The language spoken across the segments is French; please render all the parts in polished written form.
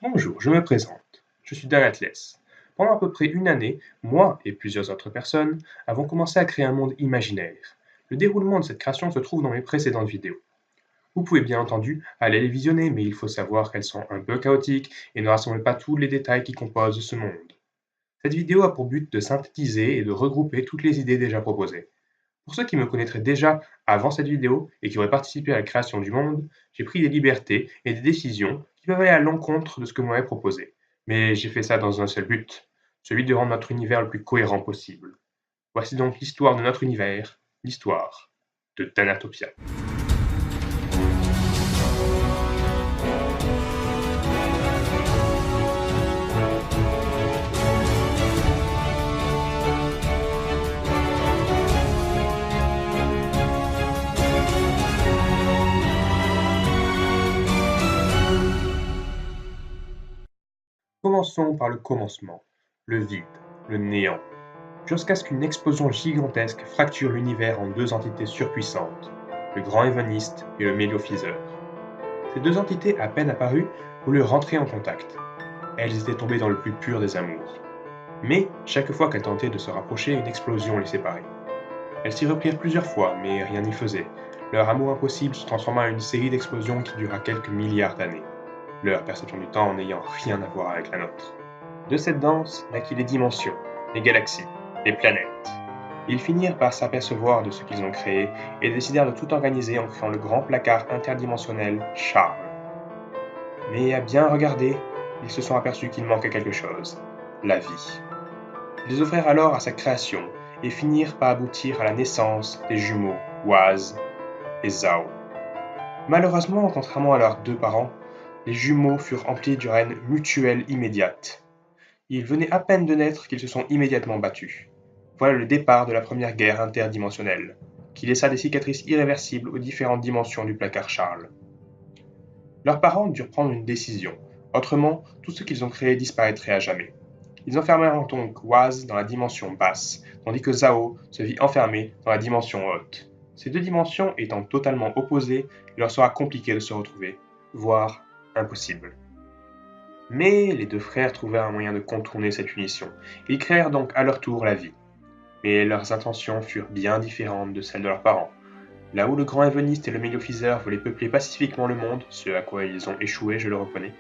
Bonjour, je me présente. Je suis Danatles. Pendant à peu près une année, moi et plusieurs autres personnes avons commencé à créer un monde imaginaire. Le déroulement de cette création se trouve dans mes précédentes vidéos. Vous pouvez bien entendu aller les visionner, mais il faut savoir qu'elles sont un peu chaotiques et ne rassemblent pas tous les détails qui composent ce monde. Cette vidéo a pour but de synthétiser et de regrouper toutes les idées déjà proposées. Pour ceux qui me connaîtraient déjà avant cette vidéo et qui auraient participé à la création du monde, j'ai pris des libertés et des décisions qui peuvent aller à l'encontre de ce que vous m'avez proposé. Mais j'ai fait ça dans un seul but, celui de rendre notre univers le plus cohérent possible. Voici donc l'histoire de notre univers, l'histoire de Thanatopia. Commençons par le commencement, le vide, le néant, jusqu'à ce qu'une explosion gigantesque fracture l'univers en deux entités surpuissantes, le grand évaniste et le méliophiseur. Ces deux entités, à peine apparues, voulurent rentrer en contact. Elles étaient tombées dans le plus pur des amours. Mais, chaque fois qu'elles tentaient de se rapprocher, une explosion les séparait. Elles s'y reprirent plusieurs fois, mais rien n'y faisait. Leur amour impossible se transforma en une série d'explosions qui dura quelques milliards d'années, leur perception du temps n'ayant rien à voir avec la nôtre. De cette danse naquit les dimensions, les galaxies, les planètes. Ils finirent par s'apercevoir de ce qu'ils ont créé et décidèrent de tout organiser en créant le grand placard interdimensionnel Charles. Mais à bien regarder, ils se sont aperçus qu'il manquait quelque chose, la vie. Ils offrirent alors à sa création et finirent par aboutir à la naissance des jumeaux Waz et Zhao. Malheureusement, contrairement à leurs deux parents, les jumeaux furent emplis d'une haine mutuelle immédiate. Ils venaient à peine de naître qu'ils se sont immédiatement battus. Voilà le départ de la première guerre interdimensionnelle, qui laissa des cicatrices irréversibles aux différentes dimensions du placard Charles. Leurs parents durent prendre une décision, autrement tout ce qu'ils ont créé disparaîtrait à jamais. Ils enfermèrent donc Waz dans la dimension basse, tandis que Zhao se vit enfermé dans la dimension haute. Ces deux dimensions étant totalement opposées, il leur sera compliqué de se retrouver, voire impossible. Mais les deux frères trouvèrent un moyen de contourner cette punition. Ils créèrent donc à leur tour la vie. Mais leurs intentions furent bien différentes de celles de leurs parents. Là où le grand évaniste et le méliophiseur voulaient peupler pacifiquement le monde, ce à quoi ils ont échoué, je le reconnais,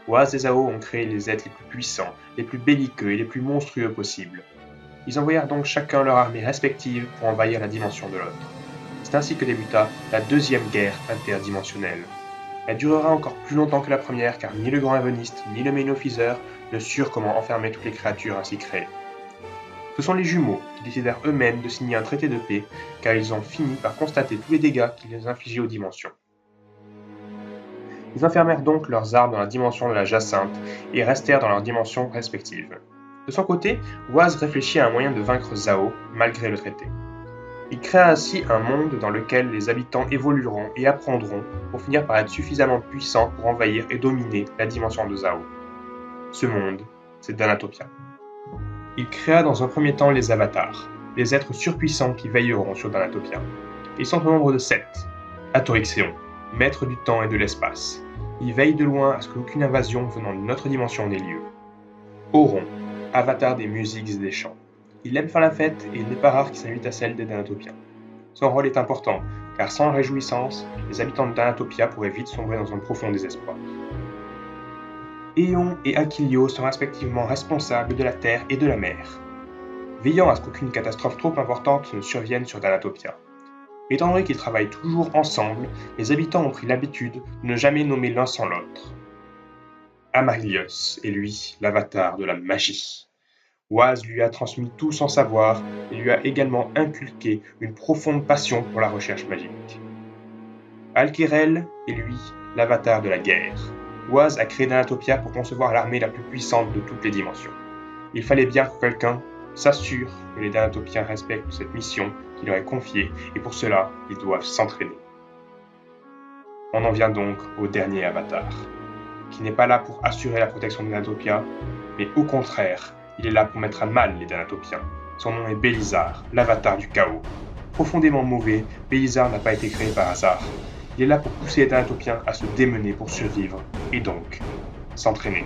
Waz et Zhao ont créé les êtres les plus puissants, les plus belliqueux et les plus monstrueux possibles. Ils envoyèrent donc chacun leur armée respective pour envahir la dimension de l'autre. C'est ainsi que débuta la deuxième guerre interdimensionnelle. Elle durera encore plus longtemps que la première car ni le grand évaniste ni le méliophiseur ne surent comment enfermer toutes les créatures ainsi créées. Ce sont les jumeaux qui décidèrent eux-mêmes de signer un traité de paix car ils ont fini par constater tous les dégâts qu'ils infligeaient aux dimensions. Ils enfermèrent donc leurs armes dans la dimension de la Jacinthe et restèrent dans leurs dimensions respectives. De son côté, Waz réfléchit à un moyen de vaincre Zhao malgré le traité. Il créa ainsi un monde dans lequel les habitants évolueront et apprendront pour finir par être suffisamment puissants pour envahir et dominer la dimension de Zhao. Ce monde, c'est Thanatopia. Il créa dans un premier temps les avatars, les êtres surpuissants qui veilleront sur Thanatopia. Ils sont au nombre de 7. Atorixion, maître du temps et de l'espace. Il veille de loin à ce qu'aucune invasion venant de notre dimension n'ait lieu. Auron, avatar des musiques et des chants. Il aime faire la fête et il n'est pas rare qu'il s'invite à celle des Thanatopiens. Son rôle est important, car sans réjouissance, les habitants de Thanatopia pourraient vite sombrer dans un profond désespoir. Éon et Aquilio sont respectivement responsables de la terre et de la mer, veillant à ce qu'aucune catastrophe trop importante ne survienne sur Thanatopia. Étant donné qu'ils travaillent toujours ensemble, les habitants ont pris l'habitude de ne jamais nommer l'un sans l'autre. Amaryllios est lui l'avatar de la magie. Waz lui a transmis tout son savoir et lui a également inculqué une profonde passion pour la recherche magique. Alkirel est lui l'avatar de la guerre. Waz a créé Thanatopia pour concevoir l'armée la plus puissante de toutes les dimensions. Il fallait bien que quelqu'un s'assure que les Thanatopiens respectent cette mission qu'il leur est confiée et pour cela, ils doivent s'entraîner. On en vient donc au dernier avatar, qui n'est pas là pour assurer la protection de Thanatopia, mais au contraire, il est là pour mettre à mal les Thanatopiens. Son nom est Bélizar, l'avatar du chaos. Profondément mauvais, Bélizar n'a pas été créé par hasard. Il est là pour pousser les Thanatopiens à se démener pour survivre, et donc s'entraîner.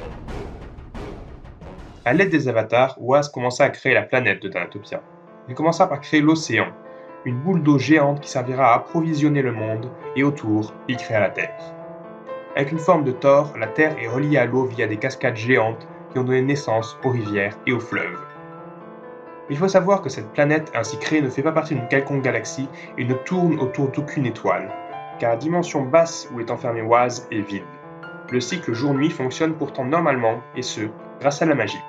À l'aide des avatars, Oaz commença à créer la planète de Danatopia. Il commença par créer l'océan, une boule d'eau géante qui servira à approvisionner le monde, et autour, il créa la Terre. Avec une forme de tore, la Terre est reliée à l'eau via des cascades géantes qui ont donné naissance aux rivières et aux fleuves. Il faut savoir que cette planète ainsi créée ne fait pas partie d'une quelconque galaxie et ne tourne autour d'aucune étoile, car la dimension basse où est enfermé Oaz est vide. Le cycle jour-nuit fonctionne pourtant normalement, et ce, grâce à la magie.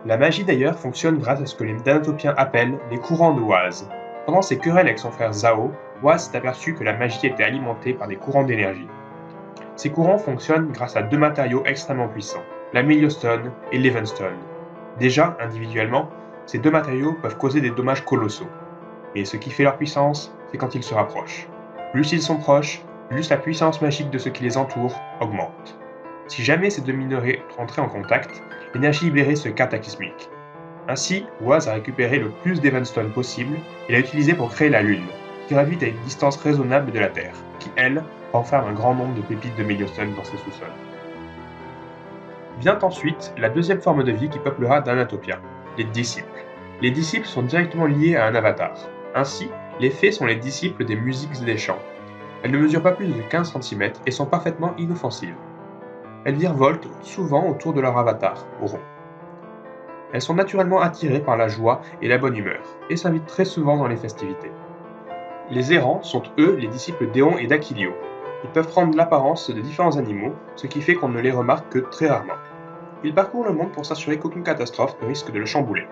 La magie d'ailleurs fonctionne grâce à ce que les Danatopiens appellent les courants de Oaz. Pendant ses querelles avec son frère Zao, Oaz s'est aperçu que la magie était alimentée par des courants d'énergie. Ces courants fonctionnent grâce à deux matériaux extrêmement puissants, la Meliostone et l'Evenstone. Déjà, individuellement, ces deux matériaux peuvent causer des dommages colossaux. Et ce qui fait leur puissance, c'est quand ils se rapprochent. Plus ils sont proches, plus la puissance magique de ce qui les entoure augmente. Si jamais ces deux minerais entraient en contact, l'énergie libérée se cataclysmique. Ainsi, Oaz a récupéré le plus d'Evenstone possible et l'a utilisé pour créer la Lune, qui gravite à une distance raisonnable de la Terre, qui, elle, renferme un grand nombre de pépites de Meliostone dans ses sous-sols. Vient ensuite la deuxième forme de vie qui peuplera Danatopia, les disciples. Les disciples sont directement liés à un avatar. Ainsi, les fées sont les disciples des musiques et des chants. Elles ne mesurent pas plus de 15 cm et sont parfaitement inoffensives. Elles virevoltent souvent autour de leur avatar, au rond. Elles sont naturellement attirées par la joie et la bonne humeur, et s'invitent très souvent dans les festivités. Les errants sont eux les disciples d'Éon et d'Aquilio. Ils peuvent prendre l'apparence de différents animaux, ce qui fait qu'on ne les remarque que très rarement. Ils parcourent le monde pour s'assurer qu'aucune catastrophe ne risque de le chambouler.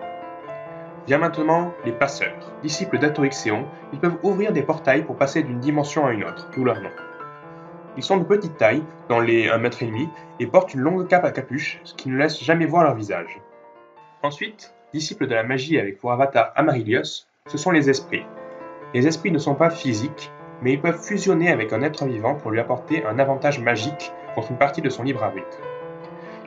Vient maintenant les passeurs, disciples d'Atorixéon. Ils peuvent ouvrir des portails pour passer d'une dimension à une autre, d'où leur nom. Ils sont de petite taille, dans les 1,5 m, et portent une longue cape à capuche, ce qui ne laisse jamais voir leur visage. Ensuite, disciples de la magie avec pour avatar Amaryllios, ce sont les esprits. Les esprits ne sont pas physiques, mais ils peuvent fusionner avec un être vivant pour lui apporter un avantage magique contre une partie de son libre arbitre.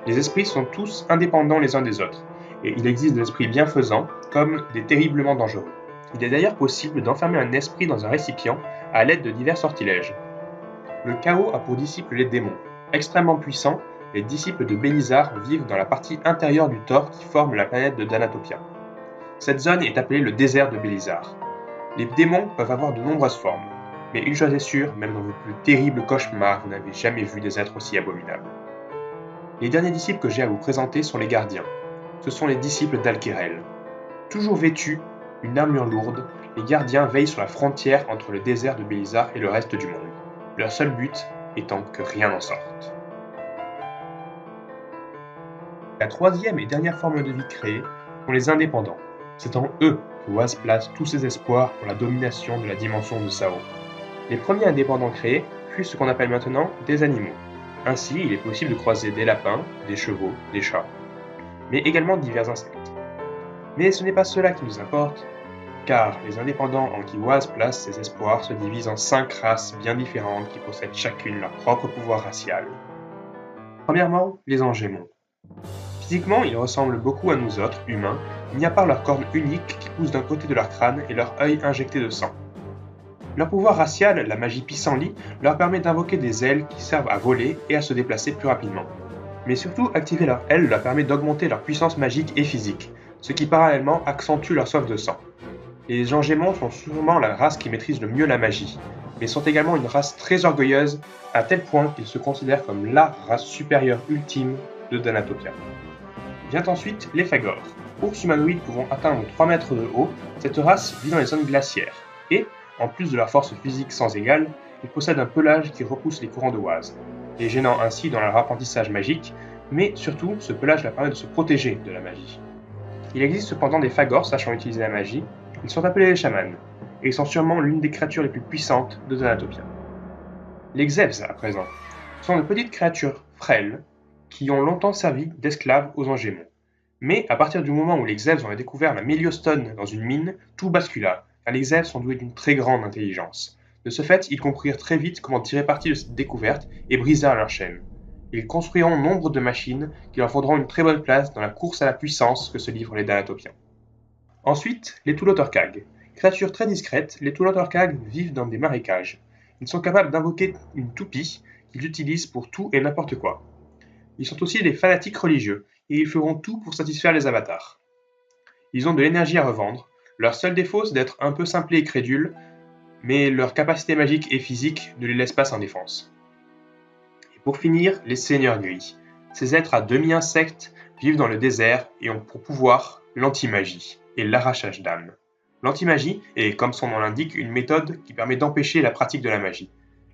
Les esprits sont tous indépendants les uns des autres, et il existe des esprits bienfaisants comme des terriblement dangereux. Il est d'ailleurs possible d'enfermer un esprit dans un récipient à l'aide de divers sortilèges. Le chaos a pour disciples les démons. Extrêmement puissants, les disciples de Bélizar vivent dans la partie intérieure du Thor qui forme la planète de Danatopia. Cette zone est appelée le désert de Bélizar. Les démons peuvent avoir de nombreuses formes, mais une chose est sûre, même dans vos plus terribles cauchemars, vous n'avez jamais vu des êtres aussi abominables. Les derniers disciples que j'ai à vous présenter sont les gardiens. Ce sont les disciples d'Alkérel. Toujours vêtus d'une armure lourde, les gardiens veillent sur la frontière entre le désert de Bélizar et le reste du monde. Leur seul but étant que rien n'en sorte. La troisième et dernière forme de vie créée sont les indépendants. C'est en eux que Oaz place tous ses espoirs pour la domination de la dimension de Sao. Les premiers indépendants créés furent ce qu'on appelle maintenant des animaux. Ainsi, il est possible de croiser des lapins, des chevaux, des chats, mais également divers insectes. Mais ce n'est pas cela qui nous importe, car les indépendants en qui Oaz place ses espoirs se divisent en 5 races bien différentes qui possèdent chacune leur propre pouvoir racial. Premièrement, les Angémons. Physiquement, ils ressemblent beaucoup à nous autres, humains, mis à part leurs cornes uniques qui poussent d'un côté de leur crâne et leur œil injecté de sang. Leur pouvoir racial, la magie pissenlit, leur permet d'invoquer des ailes qui servent à voler et à se déplacer plus rapidement. Mais surtout, activer leurs ailes leur permet d'augmenter leur puissance magique et physique, ce qui parallèlement accentue leur soif de sang. Les Angémons sont sûrement la race qui maîtrise le mieux la magie, mais sont également une race très orgueilleuse, à tel point qu'ils se considèrent comme la race supérieure ultime de Danatopia. Vient ensuite les Fagors. Ours humanoïdes pouvant atteindre 3 mètres de haut, cette race vit dans les zones glaciaires, et, en plus de leur force physique sans égale, ils possèdent un pelage qui repousse les courants de Oaz, les gênant ainsi dans leur apprentissage magique, mais surtout, ce pelage leur permet de se protéger de la magie. Il existe cependant des Fagors sachant utiliser la magie, ils sont appelés les chamans, et ils sont sûrement l'une des créatures les plus puissantes de Danatopia. Les Xevs, à présent, sont de petites créatures frêles qui ont longtemps servi d'esclaves aux Angémons. Mais à partir du moment où les Xevs ont découvert la Meliostone dans une mine, tout bascula, car les Xevs sont doués d'une très grande intelligence. De ce fait, ils comprirent très vite comment tirer parti de cette découverte et brisèrent leur chaîne. Ils construiront nombre de machines qui leur faudront une très bonne place dans la course à la puissance que se livrent les Danatopiens. Ensuite, les Tulotorkag. Créatures très discrètes, les Tulotorkag vivent dans des marécages. Ils sont capables d'invoquer une toupie qu'ils utilisent pour tout et n'importe quoi. Ils sont aussi des fanatiques religieux, et ils feront tout pour satisfaire les avatars. Ils ont de l'énergie à revendre, leur seul défaut c'est d'être un peu simplés et crédules, mais leur capacité magique et physique ne les laisse pas sans défense. Et pour finir, les seigneurs gris. Ces êtres à demi-insectes vivent dans le désert et ont pour pouvoir l'anti-magie et l'arrachage d'âme. L'anti-magie est, comme son nom l'indique, une méthode qui permet d'empêcher la pratique de la magie.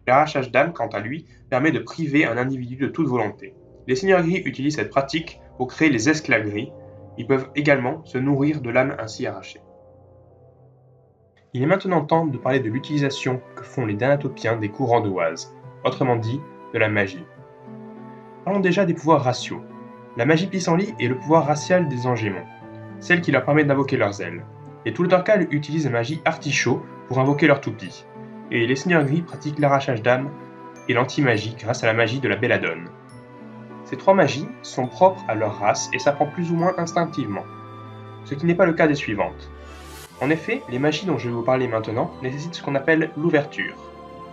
L'arrachage d'âme, quant à lui, permet de priver un individu de toute volonté. Les seigneurs gris utilisent cette pratique pour créer les esclaves gris. Ils peuvent également se nourrir de l'âme ainsi arrachée. Il est maintenant temps de parler de l'utilisation que font les Danatopiens des courants de Oise, autrement dit, de la magie. Parlons déjà des pouvoirs raciaux. La magie pissenlit est le pouvoir racial des Angémons, celle qui leur permet d'invoquer leurs ailes. Les Toultorcales utilisent la magie artichaut pour invoquer leur toupie, et les seigneurs gris pratiquent l'arrachage d'âme et l'anti-magie grâce à la magie de la belladone. Ces trois magies sont propres à leur race et s'apprend plus ou moins instinctivement, ce qui n'est pas le cas des suivantes. En effet, les magies dont je vais vous parler maintenant nécessitent ce qu'on appelle l'ouverture.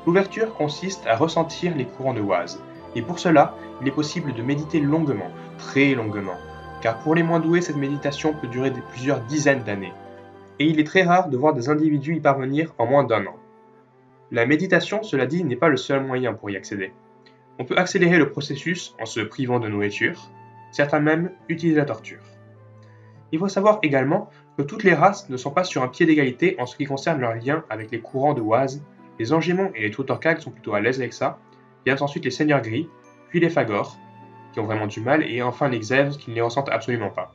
L'ouverture consiste à ressentir les courants de Oise, et pour cela, il est possible de méditer longuement, très longuement, car pour les moins doués, cette méditation peut durer plusieurs dizaines d'années, et il est très rare de voir des individus y parvenir en moins d'1 an. La méditation, cela dit, n'est pas le seul moyen pour y accéder. On peut accélérer le processus en se privant de nourriture, certains même utilisent la torture. Il faut savoir également que toutes les races ne sont pas sur un pied d'égalité en ce qui concerne leur lien avec les courants de Oise. Les Angémons et les Toultorcales sont plutôt à l'aise avec ça, viennent ensuite les seigneurs gris, puis les Fagors, qui ont vraiment du mal, et enfin les Xèves qui ne les ressentent absolument pas.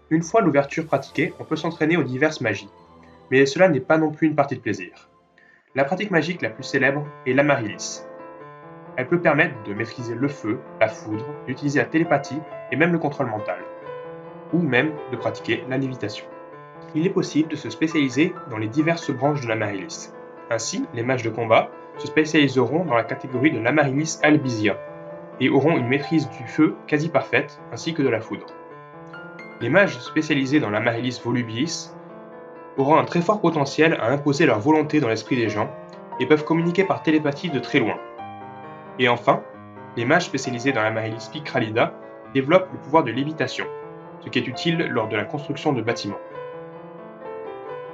Une fois l'ouverture pratiquée, on peut s'entraîner aux diverses magies, mais cela n'est pas non plus une partie de plaisir. La pratique magique la plus célèbre est l'Amaryllis. Elle peut permettre de maîtriser le feu, la foudre, d'utiliser la télépathie et même le contrôle mental, ou même de pratiquer la lévitation. Il est possible de se spécialiser dans les diverses branches de l'Amaryllis. Ainsi, les mages de combat se spécialiseront dans la catégorie de l'Amaryllis albizia et auront une maîtrise du feu quasi parfaite ainsi que de la foudre. Les mages spécialisés dans l'Amaryllis volubilis auront un très fort potentiel à imposer leur volonté dans l'esprit des gens et peuvent communiquer par télépathie de très loin. Et enfin, les mages spécialisés dans l'Amaryllis picralida développent le pouvoir de lévitation, ce qui est utile lors de la construction de bâtiments.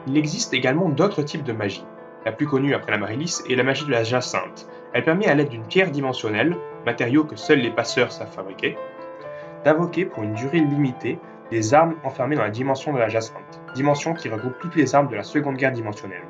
Il existe également d'autres types de magie. La plus connue après l'Amaryllis est la magie de la jacinthe. Elle permet à l'aide d'une pierre dimensionnelle, matériau que seuls les passeurs savent fabriquer, d'invoquer pour une durée limitée des armes enfermées dans la dimension de la jacinthe, dimension qui regroupe toutes les armes de la Seconde Guerre dimensionnelle.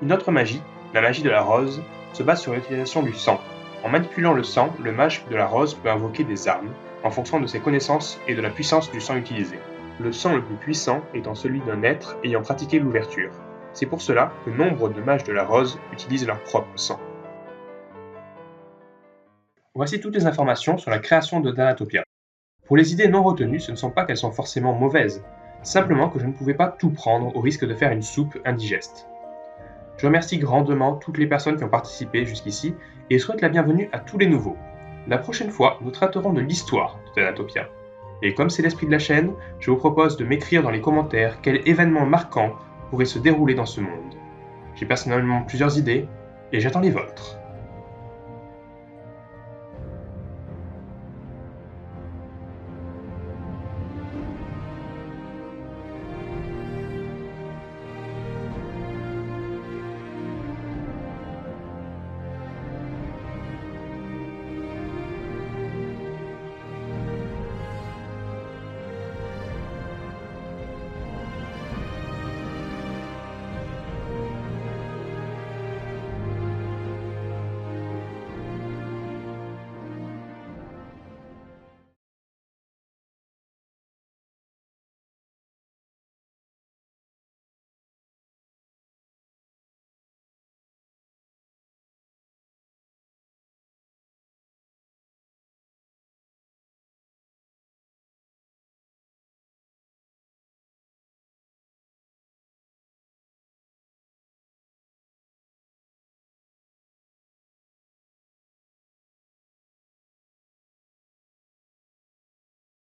Une autre magie, la magie de la rose, se base sur l'utilisation du sang. En manipulant le sang, le mage de la rose peut invoquer des armes, en fonction de ses connaissances et de la puissance du sang utilisé. Le sang le plus puissant étant celui d'un être ayant pratiqué l'ouverture. C'est pour cela que nombre de mages de la rose utilisent leur propre sang. Voici toutes les informations sur la création de Danatopia. Pour les idées non retenues, ce ne sont pas qu'elles sont forcément mauvaises, simplement que je ne pouvais pas tout prendre au risque de faire une soupe indigeste. Je remercie grandement toutes les personnes qui ont participé jusqu'ici et souhaite la bienvenue à tous les nouveaux. La prochaine fois, nous traiterons de l'histoire de Danatopia. Et comme c'est l'esprit de la chaîne, je vous propose de m'écrire dans les commentaires quel événement marquant pourrait se dérouler dans ce monde. J'ai personnellement plusieurs idées et j'attends les vôtres.